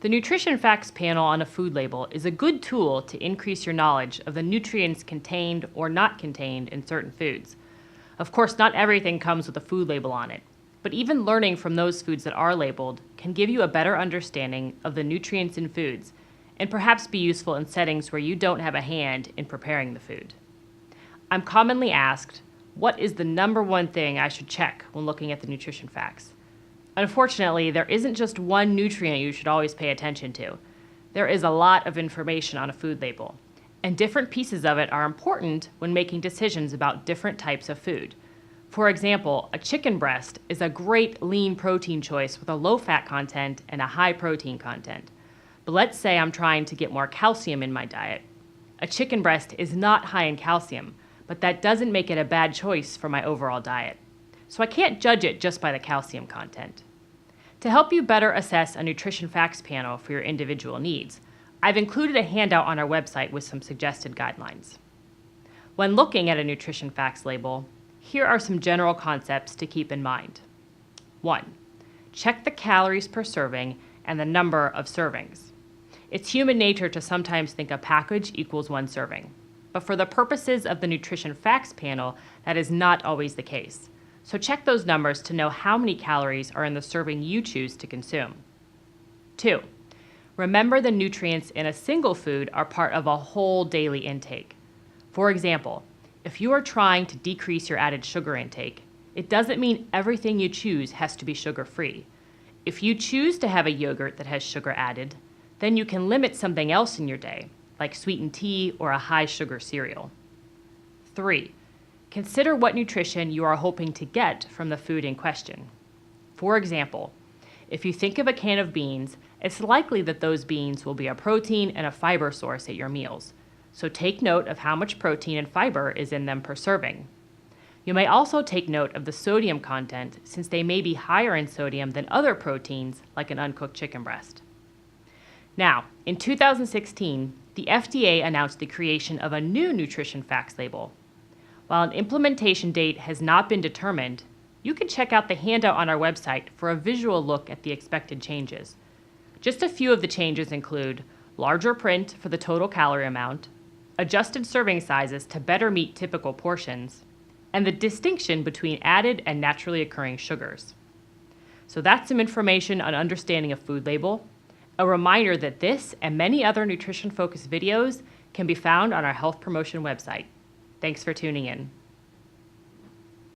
The Nutrition Facts panel on a food label is a good tool to increase your knowledge of the nutrients contained or not contained in certain foods. Of course, not everything comes with a food label on it, but even learning from those foods that are labeled can give you a better understanding of the nutrients in foods and perhaps be useful in settings where you don't have a hand in preparing the food. I'm commonly asked, what is the number one thing I should check when looking at the Nutrition Facts? Unfortunately, there isn't just one nutrient you should always pay attention to. There is a lot of information on a food label, and different pieces of it are important when making decisions about different types of food. For example, a chicken breast is a great lean protein choice with a low fat content and a high protein content. But let's say I'm trying to get more calcium in my diet. A chicken breast is not high in calcium, but that doesn't make it a bad choice for my overall diet. So I can't judge it just by the calcium content. To help you better assess a Nutrition Facts panel for your individual needs, I've included a handout on our website with some suggested guidelines. When looking at a Nutrition Facts label, here are some general concepts to keep in mind. 1. Check the calories per serving and the number of servings. It's human nature to sometimes think a package equals one serving, but for the purposes of the Nutrition Facts panel, that is not always the case. So check those numbers to know how many calories are in the serving you choose to consume. 2. Remember the nutrients in a single food are part of a whole daily intake. For example, if you are trying to decrease your added sugar intake, it doesn't mean everything you choose has to be sugar-free. If you choose to have a yogurt that has sugar added, then you can limit something else in your day, like sweetened tea or a high-sugar cereal. 3. Consider what nutrition you are hoping to get from the food in question. For example, if you think of a can of beans, it's likely that those beans will be a protein and a fiber source at your meals. So take note of how much protein and fiber is in them per serving. You may also take note of the sodium content, since they may be higher in sodium than other proteins like an uncooked chicken breast. Now, in 2016, the FDA announced the creation of a new Nutrition Facts label. While an implementation date has not been determined, you can check out the handout on our website for a visual look at the expected changes. Just a few of the changes include larger print for the total calorie amount, adjusted serving sizes to better meet typical portions, and the distinction between added and naturally occurring sugars. So that's some information on understanding a food label, a reminder that this and many other nutrition-focused videos can be found on our health promotion website. Thanks for tuning in.